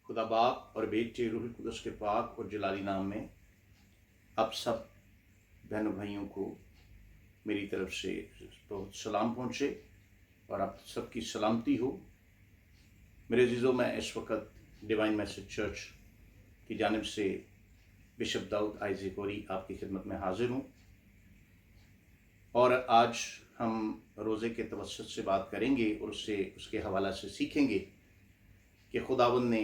खुदा बाप और बेटे रूह कुदस के पाक और जलाली नाम में आप सब बहनों भाइयों को मेरी तरफ से बहुत सलाम पहुँचे और आप सबकी सलामती हो। मेरे अजीज़ों, मैं इस वक्त डिवाइन मैसेज चर्च की जानिब से बिशप दाऊद आइज़ी कोरी आपकी खिदमत में हाजिर हूँ और आज हम रोज़े के तवस्सुत से बात करेंगे और उसके हवाला से सीखेंगे कि खुदावंद ने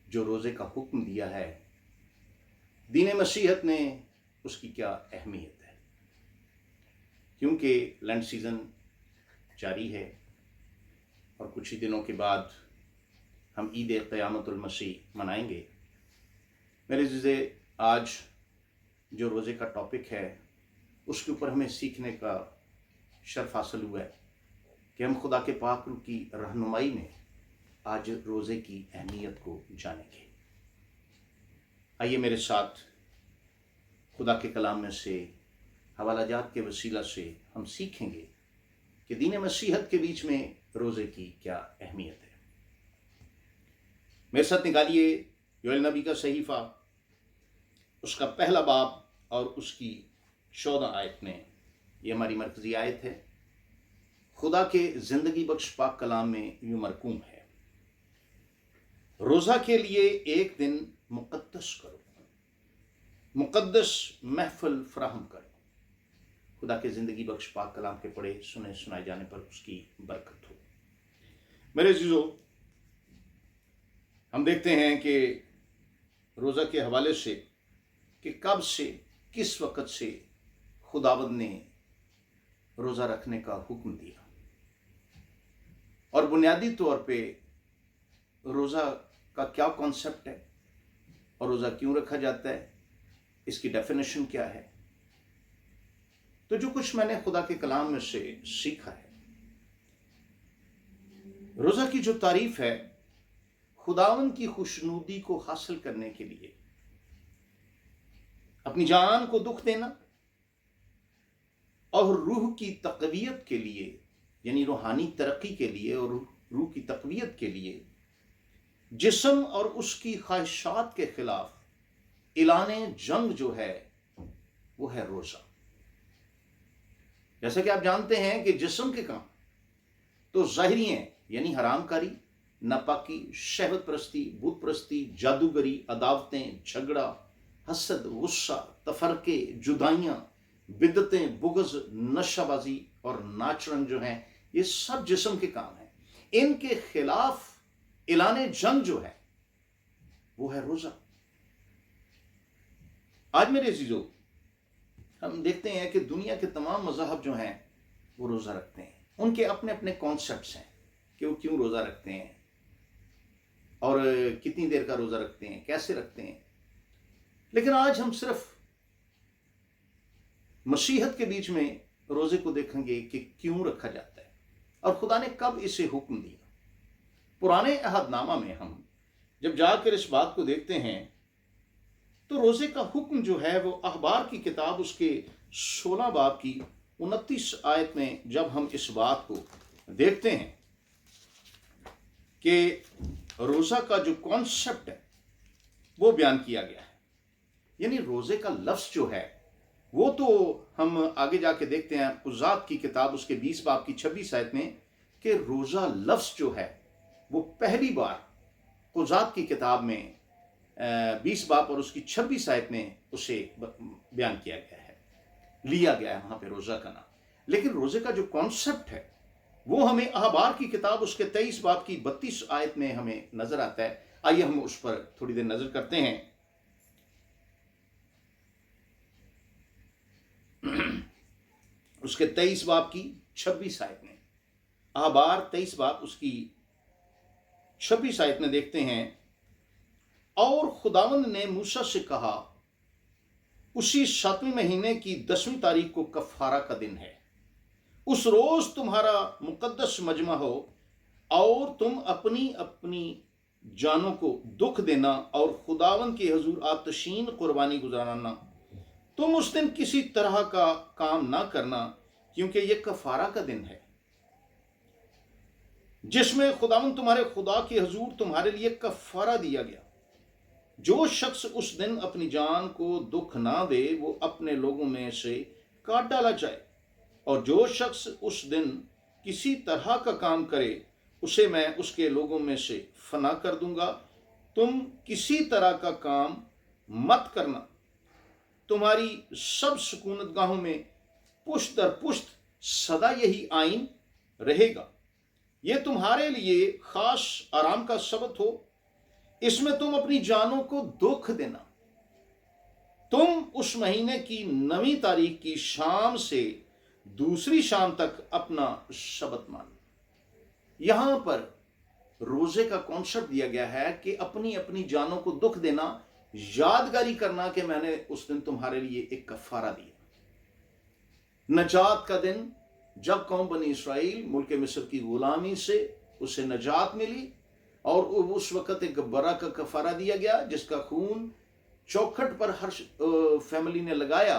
जो रोज़े का हुक्म दिया है, दीन मसीहत ने उसकी क्या अहमियत है। क्योंकि लैंड सीज़न जारी है और कुछ ही दिनों के बाद हम ईद क़यामतुल मसीह मनाएंगे। मेरे अज़ीज़े, आज जो रोज़े का टॉपिक है उसके ऊपर हमें सीखने का शर्फ हासिल हुआ है कि हम खुदा के पाक रूह की रहनुमाई में आज रोज़े की अहमियत को जानेंगे। आइए मेरे साथ खुदा के कलाम में से हवालाजात के वसीला से हम सीखेंगे कि दीन मसीहत के बीच में रोज़े की क्या अहमियत है। मेरे साथ निकालिए योएल नबी का सहीफ़ा, उसका पहला बाब और उसकी 14 आयत में। ये हमारी मरकज़ी आयत है। खुदा के ज़िंदगी बख्श पाक कलाम में यूँ मरकूम है, रोज़ा के लिए एक दिन मुक़द्दस करो, मुक़द्दस महफ़िल फराहम करो। खुदा के ज़िंदगी बख्श पाक कलाम के पढ़े सुने सुनाए जाने पर उसकी बरकत हो। मेरे अज़ीज़ों, हम देखते हैं कि रोज़ा के हवाले से कि कब से किस वक़्त से खुदावंद ने रोज़ा रखने का हुक्म दिया और बुनियादी तौर पे रोज़ा का क्या कॉन्सेप्ट है और रोज़ा क्यों रखा जाता है, इसकी डेफिनेशन क्या है। तो जो कुछ मैंने खुदा के कलाम में से सीखा है, रोज़ा की जो तारीफ है, खुदावंद की खुशनुदी को हासिल करने के लिए अपनी जान को दुख देना और रूह की तक़वियत के लिए, यानी रूहानी तरक्की के लिए और रूह की तक़वियत के लिए जिस्म और उसकी ख्वाहिशात के खिलाफ ऐलाने जंग जो है वो है रोज़ा। जैसा कि आप जानते हैं कि जिस्म के काम तो ज़ाहिरी हैं, यानी हरामकारी, नापाकी, शहवत परस्ती, बुत परस्ती, जादूगरी, अदावतें, झगड़ा, हसद, गुस्सा, तफरके, जुदाइयाँ, बिदतें, बुग़्ज़, नशाबाजी और नाचरन जो हैं, ये सब जिस्म के काम हैं। इनके खिलाफ ऐलाने जंग जो है वो है रोज़ा। आज मेरे अज़ीज़ों, हम देखते हैं कि दुनिया के तमाम मज़हब जो हैं वो रोज़ा रखते हैं। उनके अपने अपने कॉन्सेप्ट्स हैं कि वो क्यों रोज़ा रखते हैं और कितनी देर का रोज़ा रखते हैं, कैसे रखते हैं। लेकिन आज हम सिर्फ मसीहत के बीच में रोज़े को देखेंगे कि क्यों रखा जाता है और खुदा ने कब इसे हुक्म दिया। पुराने अहदनामा में हम जब जाकर इस बात को देखते हैं तो रोज़े का हुक्म जो है वो अखबार की किताब उसके 16 बाब की 29 आयत में जब हम इस बात को देखते हैं कि रोज़ा का जो कॉन्सेप्ट है वो बयान किया गया है। यानी रोज़े का लफ्ज़ जो है वो तो हम आगे जाके देखते हैं उज़ात की किताब उसके 20 बाब की 26 आयत में कि रोज़ा लफ्ज़ जो है वो पहली बार उज़ात की किताब में 20 बाब और उसकी 26 आयत में उसे बयान किया गया है, लिया गया है वहाँ पे रोज़ा का नाम। लेकिन रोज़े का जो कॉन्सेप्ट है वो हमें अहबार की किताब उसके 23 बाब की 32 आयत में हमें नज़र आता है। आइए हम उस पर थोड़ी देर नज़र करते हैं। उसके 23 बाब की 26 आयत में, अहबार 23 बाब उसकी 26 आयत में देखते हैं, और खुदावंद ने मूसा से कहा, उसी 7वें महीने की 10वीं तारीख को कफ़ारा का दिन है। उस रोज़ तुम्हारा मुक़द्दस मजमा हो और तुम अपनी अपनी जानों को दुख देना और खुदावंद के हजूर आतशीन कुर्बानी गुजारना। तुम उस दिन किसी तरह का काम ना करना, क्योंकि यह कफ़ारा का दिन है। जिसमें खुदावंद तुम्हारे खुदा के हजूर तुम्हारे लिए कफारा दिया गया। जो शख्स उस दिन अपनी जान को दुख ना दे वो अपने लोगों में से काट डाला जाए, और जो शख्स उस दिन किसी तरह का काम करे उसे मैं उसके लोगों में से फना कर दूंगा। तुम किसी तरह का काम मत करना। तुम्हारी सब सुकूनतगाहों में पुश्त दर पुश्त सदा यही आइन रहेगा। ये तुम्हारे लिए खास आराम का सबत हो। इसमें तुम अपनी जानों को दुख देना। तुम उस महीने की 9वीं तारीख की शाम से दूसरी शाम तक अपना शबत मानो। यहां पर रोजे का कॉन्सेप्ट दिया गया है कि अपनी अपनी जानों को दुख देना, यादगारी करना कि मैंने उस दिन तुम्हारे लिए एक कफारा दिया। नजात का दिन, जब कौम बनी इसराइल मुल्क मिस्र की गुलामी से उसे नजात मिली, और उस वक्त एक बरा का कफारा दिया गया जिसका खून चौखट पर हर फैमिली ने लगाया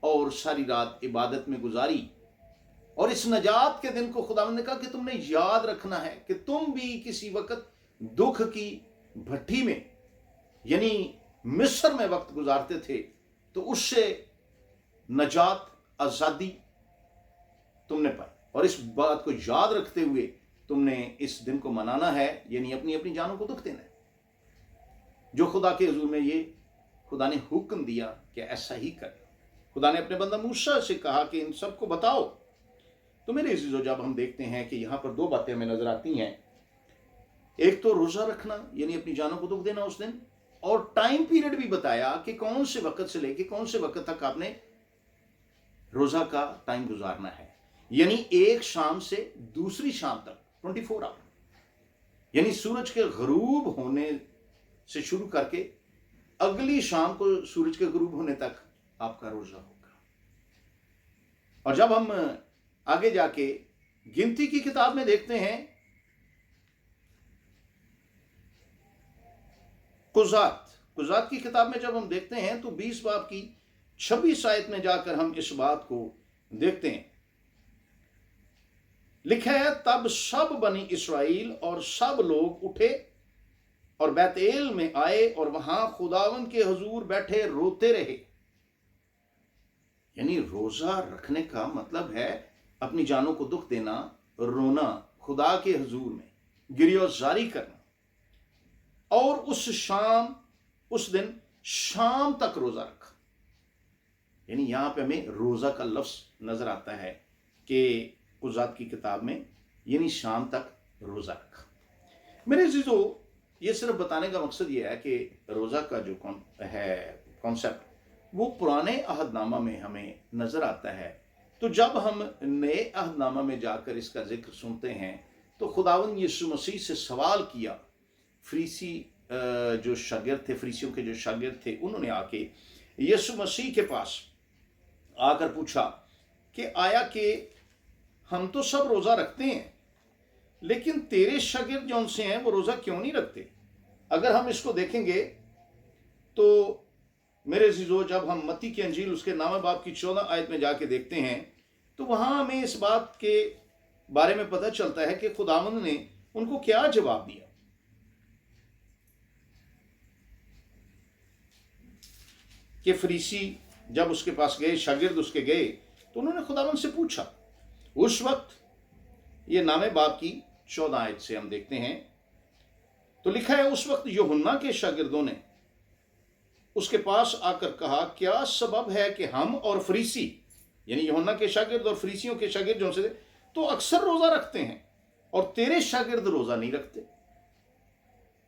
और सारी रात इबादत में गुजारी। और इस नजात के दिन को खुदावंद ने कहा कि तुमने याद रखना है कि तुम भी किसी वक्त दुख की भट्टी में यानी मिस्र में वक्त गुजारते थे, तो उससे नजात, आजादी तुमने पाई। और इस बात को याद रखते हुए तुमने इस दिन को मनाना है, यानी अपनी अपनी जानों को दुख देना है। जो खुदा के हुजूर में ये खुदा ने हुक्म दिया कि ऐसा ही कर। खुदा ने अपने बंदा मूसा से कहा कि इन सबको बताओ। तो मेरे अजीजों, जब हम देखते हैं कि यहाँ पर 2 बातें हमें नजर आती हैं, एक तो रोजा रखना यानी अपनी जानों को दुख देना उस दिन, और टाइम पीरियड भी बताया कि कौन से वक्त से लेके कौन से वक्त तक आपने रोजा का टाइम गुजारना है, यानी एक शाम से दूसरी शाम तक 24 आवर, यानी सूरज के गरूब होने से शुरू करके अगली शाम को सूरज के गरूब होने तक आपका रोजा होगा। और जब हम आगे जाके गिनती की किताब में देखते हैं, कुजात की किताब में जब हम देखते हैं तो 20 बाब की 26 आयत में जाकर हम इस बात को देखते हैं। लिखा है, तब सब बनी इसराइल और सब लोग उठे और बैतएल में आए और वहां खुदावन के हुजूर बैठे रोते रहे। यानी रोजा रखने का मतलब है अपनी जानों को दुख देना, रोना, खुदा के हुजूर में गिरियोजारी करना, और उस दिन शाम तक रोजा रखा। यानी यहां पे हमें रोजा का लफ्ज नजर आता है कि कुजात की किताब में, यानी शाम तक रोजा रखा। मेरे अजीजों, ये सिर्फ बताने का मकसद ये है कि रोजा का जो कॉन्सेप्ट वो पुराने अहदनामा में हमें नजर आता है। तो जब हम नए अहदनामा में जाकर इसका जिक्र सुनते हैं तो खुदावंद यीशु मसीह से सवाल किया। फरीसी जो शागिर्द थे, फरीसियों के जो शागिर्द थे, उन्होंने आके यीशु मसीह के पास आकर पूछा कि आया कि हम तो सब रोजा रखते हैं, लेकिन तेरे शागिर्द जो उनसे हैं वो रोजा क्यों नहीं रखते। अगर हम इसको देखेंगे तो मेरे अजीजों, जब हम मत्ती की अंजील उसके 9वें बाब की 14 आयत में जाके देखते हैं तो वहां हमें इस बात के बारे में पता चलता है कि खुदावंद ने उनको क्या जवाब दिया। कि फरीसी जब उसके पास गए, शागिर्द उसके गए, तो उन्होंने खुदावंद से पूछा। उस वक्त ये 9वें बाब की 14 आयत से हम देखते हैं, तो लिखा है, उस वक्त यूहन्ना के शागिर्दों ने उसके पास आकर कहा, क्या सबब है कि हम और फरीसी, यानी यूहन्ना के शागिर्द और फरीसियों के शागिर्द जो से तो अक्सर रोजा रखते हैं और तेरे शागिर्द रोजा नहीं रखते।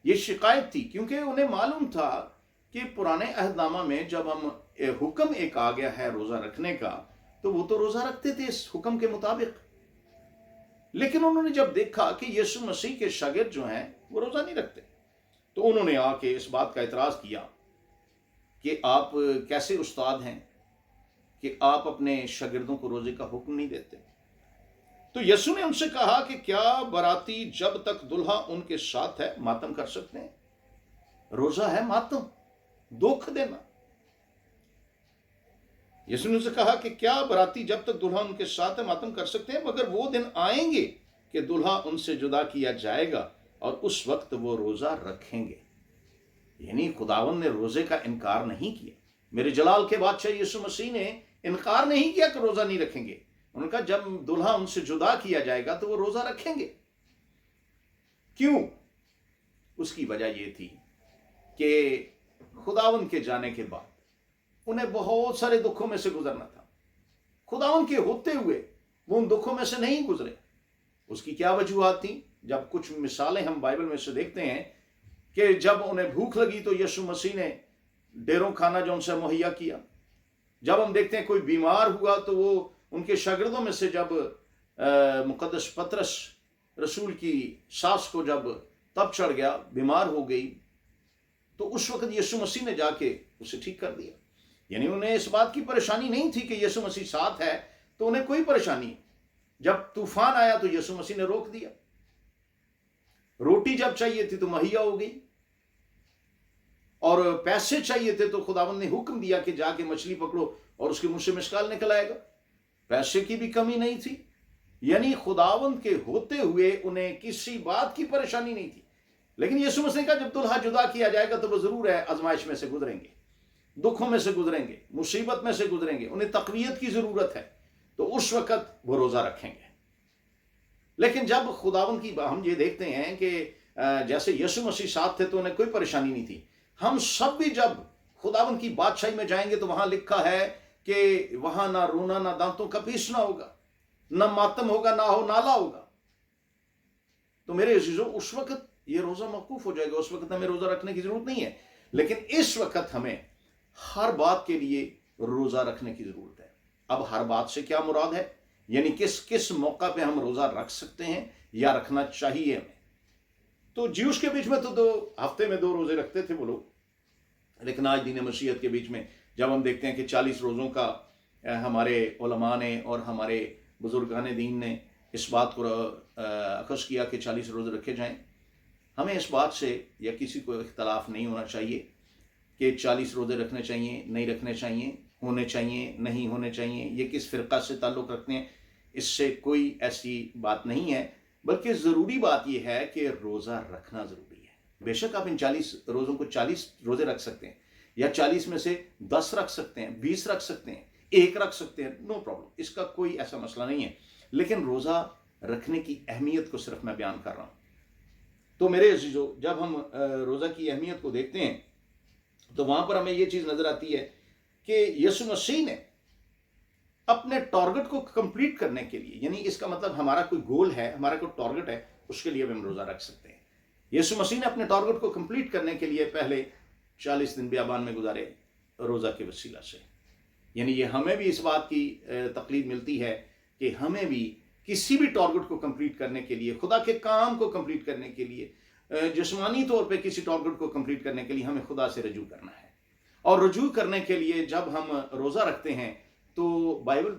ये शिकायत थी, क्योंकि उन्हें मालूम था कि पुराने अहदनामा में जब हम हुक्म एक आ गया है रोजा रखने का, तो वो तो रोजा रखते थे इस हुक्म के मुताबिक। लेकिन उन्होंने जब देखा कि यीशु मसीह के शागिर्द जो हैं वो रोजा नहीं रखते, तो उन्होंने आके इस बात का इतराज किया कि आप कैसे उस्ताद हैं कि आप अपने शागिर्दों को रोजे का हुक्म नहीं देते। तो यीशु ने उनसे कहा कि क्या बराती जब तक दुल्हा उनके साथ है मातम कर सकते हैं। रोजा है मातम, दुख देना। यीशु ने उनसे कहा कि क्या बराती जब तक दुल्हा उनके साथ है मातम कर सकते हैं, मगर वो दिन आएंगे کہ दुल्हा उनसे जुदा किया जाएगा और उस वक्त वो रोज़ा रखेंगे। यानी खुदावंद ने रोज़े का इनकार नहीं किया। मेरे जलाल के बादशाह यीशु मसीह ने इनकार नहीं किया कि रोज़ा नहीं रखेंगे। उन्होंने कहा जब दुल्हा उनसे जुदा किया जाएगा तो वो रोज़ा रखेंगे। क्यों? उसकी वजह ये थी कि खुदावंद के जाने के बाद उन्हें बहुत सारे दुखों में से गुजरना था। खुदावंद के होते हुए वो उन दुखों में से नहीं गुजरे। उसकी क्या वजूहात थी? जब कुछ मिसालें हम बाइबल में से देखते हैं कि जब उन्हें भूख लगी तो यीशु मसीह ने डेरों खाना जो उनसे मुहैया किया। जब हम देखते हैं कोई बीमार हुआ तो वो उनके शागिर्दों में से जब मुकद्दस पतरस रसूल की सास को जब तब चढ़ गया, बीमार हो गई, तो उस वक्त यीशु मसीह ने जाके उसे ठीक कर दिया। यानी उन्हें इस बात की परेशानी नहीं थी कि यीशु मसीह साथ है तो उन्हें कोई परेशानी। जब तूफान आया तो यीशु मसीह ने रोक दिया। रोटी जब चाहिए थी तो मुहैया हो गई, और पैसे चाहिए थे तो खुदावंद ने हुक्म दिया कि जाके मछली पकड़ो और उसके मुंह से मिशकाल निकल आएगा। पैसे की भी कमी नहीं थी। यानी खुदावंद के होते हुए उन्हें किसी बात की परेशानी नहीं थी। लेकिन यीशु मसीह का जब दुल्हा जुदा किया जाएगा तो वो जरूर है आजमाइश में से गुजरेंगे, दुखों में से गुजरेंगे, मुसीबत में से गुजरेंगे, उन्हें तकवीयत की जरूरत है, तो उस वक्त वो रोजा रखेंगे। लेकिन जब खुदावंद की हम ये देखते हैं कि जैसे यीशु मसीह साथ थे तो उन्हें कोई परेशानी नहीं थी। हम सब भी जब खुदावंद की बादशाही में जाएंगे तो वहां लिखा है कि वहां ना रोना ना दांतों का पीसना होगा, ना मातम होगा, ना हो नाला होगा। तो मेरे अजीजों, उस वक्त ये रोजा मौकूफ हो जाएगा। उस वक्त हमें रोजा रखने की जरूरत नहीं है। लेकिन इस वक्त हमें हर बात के लिए रोजा रखने की जरूरत है। अब हर बात से क्या मुराद है? यानी किस किस मौका पे हम रोजा रख सकते हैं या रखना चाहिए हमें। तो ज्यूस के बीच में तो हफ्ते में 2 रोजे रखते थे वो लोग। लेकिन आज दीन मसीहत के बीच में जब हम देखते हैं कि 40 रोज़ों का हमारे उलमा ने और हमारे बुजुर्गान दीन ने इस बात को अखज़ किया कि 40 रोज़े रखे जाएं, हमें इस बात से या किसी को इख्तलाफ नहीं होना चाहिए कि 40 रोज़े रखने चाहिए, नहीं रखने चाहिए, होने चाहिए, नहीं होने चाहिए, ये किस फ़िरक़ा से ताल्लुक़ रखते हैं, इससे कोई ऐसी बात नहीं है। बल्कि ज़रूरी बात यह है कि रोज़ा रखना ज़रूरी है। बेशक आप इन 40 रोज़ों को 40 रोज़े रख सकते हैं, या 40 में से 10 रख सकते हैं, 20 रख सकते हैं, 1 रख सकते हैं, नो प्रॉब्लम, इसका कोई ऐसा मसला नहीं है। लेकिन रोज़ा रखने की अहमियत को सिर्फ मैं बयान कर रहा हूँ। तो मेरे अजीजों, जब हम रोज़ा की अहमियत को देखते हैं तो वहाँ पर हमें ये चीज़ नज़र आती है कि यीशु मसीह ने अपने टारगेट को कंप्लीट करने के लिए, यानी इसका मतलब हमारा कोई गोल है, हमारा कोई टारगेट है, उसके लिए भी हम रोज़ा रख सकते हैं। यीशु मसीह ने अपने टारगेट को कंप्लीट करने के लिए पहले 40 दिन बियाबान में गुजारे रोज़ा के वसीला से। यानी ये हमें भी इस बात की तकलीफ मिलती है कि हमें भी किसी भी टारगेट को कंप्लीट करने के लिए, खुदा के काम को कंप्लीट करने के लिए, जिस्मानी तौर पे किसी टारगेट को कंप्लीट करने के लिए हमें खुदा से रजू करना है। और रजू करने के लिए जब हम रोज़ा रखते हैं तो बाइबल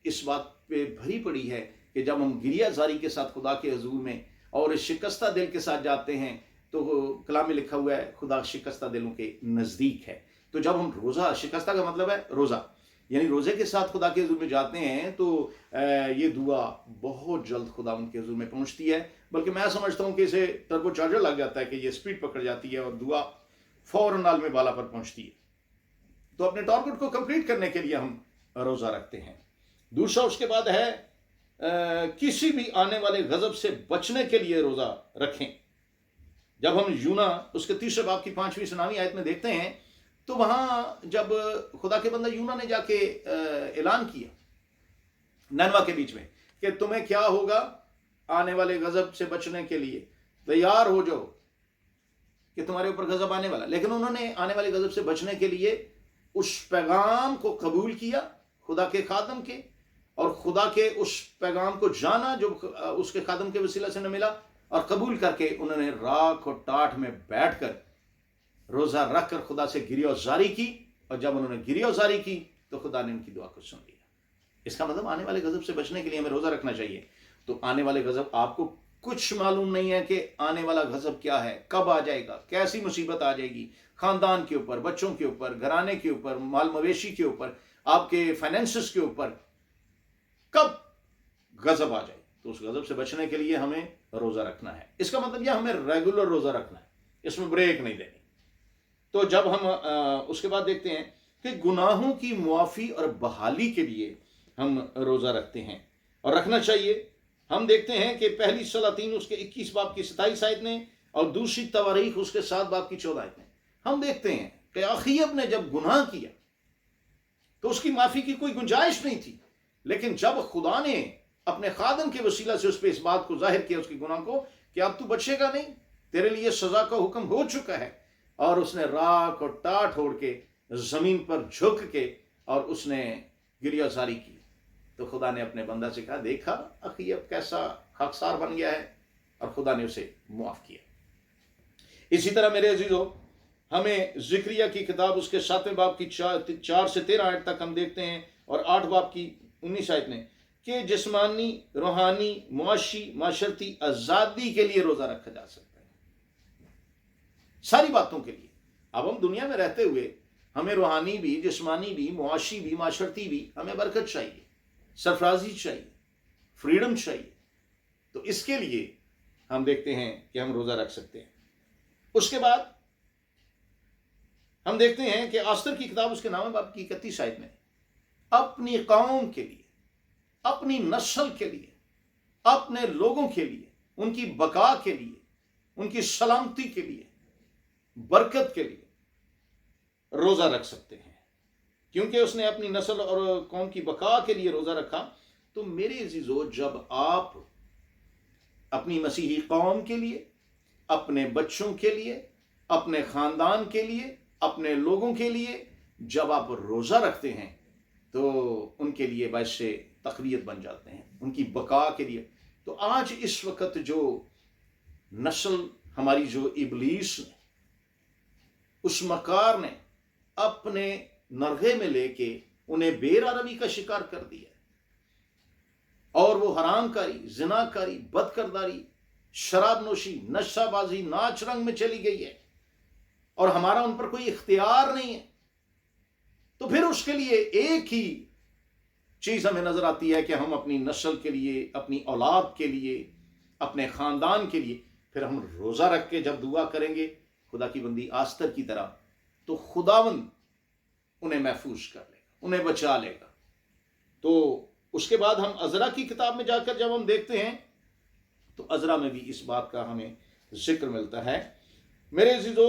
इस बात पे भरी पड़ी है कि जब हम गिरियाजारी के साथ खुदा के हजूर में और शिकस्ता दिल के साथ जाते हैं तो कलाम में लिखा हुआ है खुदा शिकस्ता दिलों के नज़दीक है। तो जब हम रोज़ा, शिकस्ता का मतलब है रोज़ा, यानी रोज़े के साथ खुदा के हजूर में जाते हैं तो ये दुआ बहुत जल्द खुदा उनके हजूर में पहुंचती है। बल्कि मैं समझता हूँ कि इसे टर्बो चार्जर लग जाता है कि ये स्पीड पकड़ जाती है और दुआ फौरन नाल में बाला पर पहुंचती है। तो अपने टारगेट को कंप्लीट करने के लिए हम रोज़ा रखते हैं। दूसरा उसके बाद है किसी भी आने वाले गजब से बचने के लिए रोज़ा रखें। जब हम यूना उसके 3 बाब की 5वीं सुनावी आयत में देखते हैं तो वहां जब खुदा के बंदा यूना ने जाके ऐलान किया नैनवा के बीच में कि तुम्हें क्या होगा, आने वाले गजब से बचने के लिए तैयार हो जाओ कि तुम्हारे ऊपर गजब आने वाला। लेकिन उन्होंने आने वाले गजब से बचने के लिए उस पैगाम को कबूल किया खुदा के खादम के, और खुदा के उस पैगाम को जाना जो उसके खादम के वसीला से न मिला, और कबूल करके उन्होंने राख और टाट में बैठकर रोज़ा रख कर खुदा से गिरियाजारी की। और जब उन्होंने गिरियाजारी की तो खुदा ने उनकी दुआ को सुन लिया। इसका मतलब आने वाले गजब से बचने के लिए हमें रोज़ा रखना चाहिए। तो आने वाले गजब, आपको कुछ मालूम नहीं है कि आने वाला गजब क्या है, कब आ जाएगा, कैसी मुसीबत आ जाएगी खानदान के ऊपर, बच्चों के ऊपर, घराने के ऊपर, माल मवेशी के ऊपर, आपके फाइनेंसेस के ऊपर, कब गजब आ जाए। تو اس غضب سے بچنے کے لیے ہمیں روزہ رکھنا ہے. اس کا مطلب یہ ہمیں ریگولر روزہ رکھنا ہے, اس میں بریک نہیں دینی. تو جب ہم اس کے بعد دیکھتے ہیں کہ گناہوں کی معافی اور بحالی کے لیے ہم روزہ رکھتے ہیں اور رکھنا چاہیے. ہم دیکھتے ہیں کہ پہلی سلاطین اس کے 21 باب کی 27 آیت میں اور دوسری تواریخ اس کے 7 باب کی 14 آیت میں ہم دیکھتے ہیں کہ اخیب نے جب گناہ کیا تو اس کی معافی کی کوئی گنجائش نہیں تھی, لیکن جب خدا نے اپنے خادم کے وسیلہ سے اس پہ اس بات کو ظاہر کیا, اس کی گناہ کو, کہ اب تو بچے گا نہیں, تیرے لیے سزا کا حکم ہو چکا ہے, اور اس نے راکھ اور ٹاٹ چھوڑ کے زمین پر جھک کے اور اس نے گریہ زاری کی, تو خدا نے اپنے بندہ سے کہا, دیکھا اخیب کیسا خاکسار بن گیا ہے, اور خدا نے اسے معاف کیا. اسی طرح میرے عزیزو, ہمیں زکریا کی کتاب اس کے 7ویں باب کی 4 سے 13 آیت تک ہم دیکھتے ہیں, اور 8 باب کی 19 آیت میں کہ جسمانی, روحانی, معاشی, معاشرتی آزادی کے لیے روزہ رکھا جا سکتا ہے, ساری باتوں کے لیے. اب ہم دنیا میں رہتے ہوئے ہمیں روحانی بھی, جسمانی بھی, معاشی بھی, معاشرتی بھی ہمیں برکت چاہیے, سرفرازی چاہیے, فریڈم چاہیے. تو اس کے لیے ہم دیکھتے ہیں کہ ہم روزہ رکھ سکتے ہیں. اس کے بعد ہم دیکھتے ہیں کہ آستر کی کتاب اس کے 9ویں باب کی 31 آیت میں اپنی قوم کے لیے, اپنی نسل کے لیے, اپنے لوگوں کے لیے, ان کی بقا کے لیے, ان کی سلامتی کے لیے, برکت کے لیے روزہ رکھ سکتے ہیں. کیونکہ اس نے اپنی نسل اور قوم کی بقا کے لیے روزہ رکھا. تو میرے عزیزو, جب آپ اپنی مسیحی قوم کے لیے, اپنے بچوں کے لیے, اپنے خاندان کے لیے, اپنے لوگوں کے لیے جب آپ روزہ رکھتے ہیں تو ان کے لیے باعث تقویت بن جاتے ہیں, ان کی بقا کے لیے. تو آج اس وقت جو نسل ہماری, جو ابلیس نے, اس مکار نے اپنے نرغے میں لے کے انہیں بے روی کا شکار کر دیا, اور وہ حرام کاری, زنا کاری, بد کرداری, شراب نوشی, نشہ بازی, ناچ رنگ میں چلی گئی ہے, اور ہمارا ان پر کوئی اختیار نہیں ہے. تو پھر اس کے لیے ایک ہی چیز ہمیں نظر آتی ہے کہ ہم اپنی نسل کے لیے, اپنی اولاد کے لیے, اپنے خاندان کے لیے پھر ہم روزہ رکھ کے جب دعا کریں گے خدا کی بندی آستر کی طرح, تو خداوند انہیں محفوظ کر لے گا, انہیں بچا لے گا. تو اس کے بعد ہم عزرا کی کتاب میں جا کر جب ہم دیکھتے ہیں تو عزرا میں بھی اس بات کا ہمیں ذکر ملتا ہے. میرے عزیزو,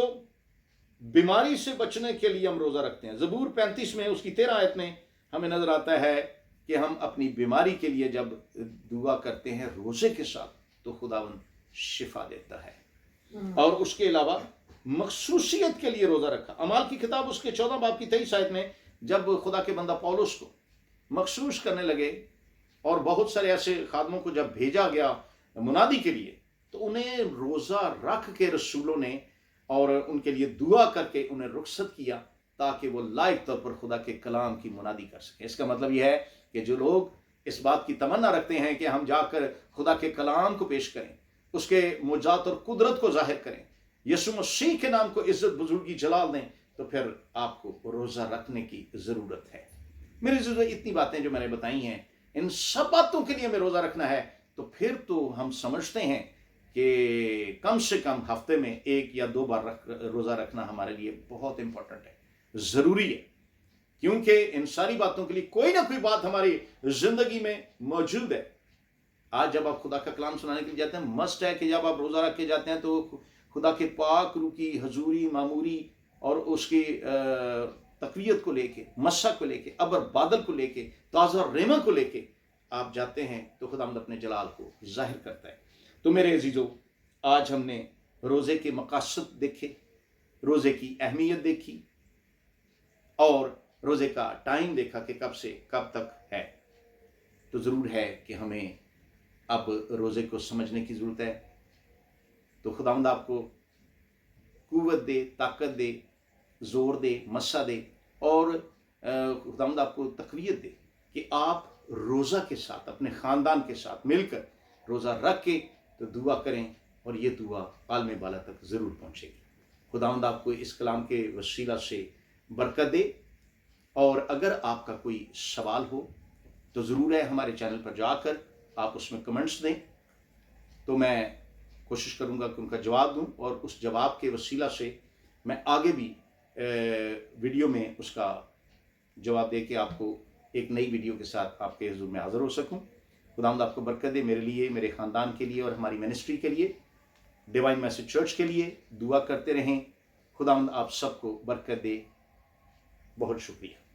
بیماری سے بچنے کے لیے ہم روزہ رکھتے ہیں. زبور 35 میں اس کی 13 آیت میں ہمیں نظر آتا ہے کہ ہم اپنی بیماری کے لیے جب دعا کرتے ہیں روزے کے ساتھ تو خداوند شفا دیتا ہے. اور اس کے علاوہ مخصوصیت کے لیے روزہ رکھا. اعمال کی کتاب اس کے 14 باب کی 23 آیت میں جب خدا کے بندہ پولس کو مخصوص کرنے لگے اور بہت سارے ایسے خادموں کو جب بھیجا گیا منادی کے لیے, تو انہیں روزہ رکھ کے رسولوں نے اور ان کے لیے دعا کر کے انہیں رخصت کیا تاکہ وہ لائق طور پر خدا کے کلام کی منادی کر سکیں. اس کا مطلب یہ ہے کہ جو لوگ اس بات کی تمنا رکھتے ہیں کہ ہم جا کر خدا کے کلام کو پیش کریں, اس کے معجزات اور قدرت کو ظاہر کریں, یسوع مسیح کے نام کو عزت بزرگی جلال دیں, تو پھر آپ کو روزہ رکھنے کی ضرورت ہے. میرے عزیزو, اتنی باتیں جو میں نے بتائی ہیں, ان سب باتوں کے لیے ہمیں روزہ رکھنا ہے. تو پھر تو ہم سمجھتے ہیں کہ کم سے کم ہفتے میں 1 یا 2 بار روزہ رکھنا ہمارے لیے بہت امپورٹنٹ ہے, ضروری ہے. کیونکہ ان ساری باتوں کے لیے کوئی نہ کوئی بات ہماری زندگی میں موجود ہے. آج جب آپ خدا کا کلام سنانے کے لیے جاتے ہیں, مسٹ ہے کہ جب آپ روزہ رکھ کے جاتے ہیں تو خدا کے پاک روح کی حضوری, معموری اور اس کی تقویت کو لے کے, مسح کو لے کے, ابر بادل کو لے کے, تازہ ریمہ کو لے کے آپ جاتے ہیں تو خداوند اپنے جلال کو ظاہر کرتا ہے. تو میرے عزیزو, آج ہم نے روزے کے مقاصد دیکھے, روزے کی اہمیت دیکھی, اور روزے کا ٹائم دیکھا کہ کب سے کب تک ہے. تو ضرور ہے کہ ہمیں اب روزے کو سمجھنے کی ضرورت ہے. تو خداوند آپ کو قوت دے, طاقت دے, زور دے, مسا دے, اور خداوند آپ کو تقویت دے کہ آپ روزہ کے ساتھ اپنے خاندان کے ساتھ مل کر روزہ رکھ کے تو دعا کریں, اور یہ دعا عالم بالا تک ضرور پہنچے گی. خداوند آپ کو اس کلام کے وسیلہ سے برکت دے. اور اگر آپ کا کوئی سوال ہو تو ضرور ہے ہمارے چینل پر جا کر آپ اس میں کمنٹس دیں تو میں کوشش کروں گا کہ ان کا جواب دوں، اور اس جواب کے وسیلہ سے میں آگے بھی ویڈیو میں اس کا جواب دے کے آپ کو ایک نئی ویڈیو کے ساتھ آپ کے حضور میں حاضر ہو سکوں۔ خداوند آپ کو برکت دے۔ میرے لیے، میرے خاندان کے لیے اور ہماری منسٹری کے لیے، ڈیوائن میسج چرچ کے لیے دعا کرتے رہیں۔ خداوند آپ سب کو برکت دے۔ بہت شکریہ۔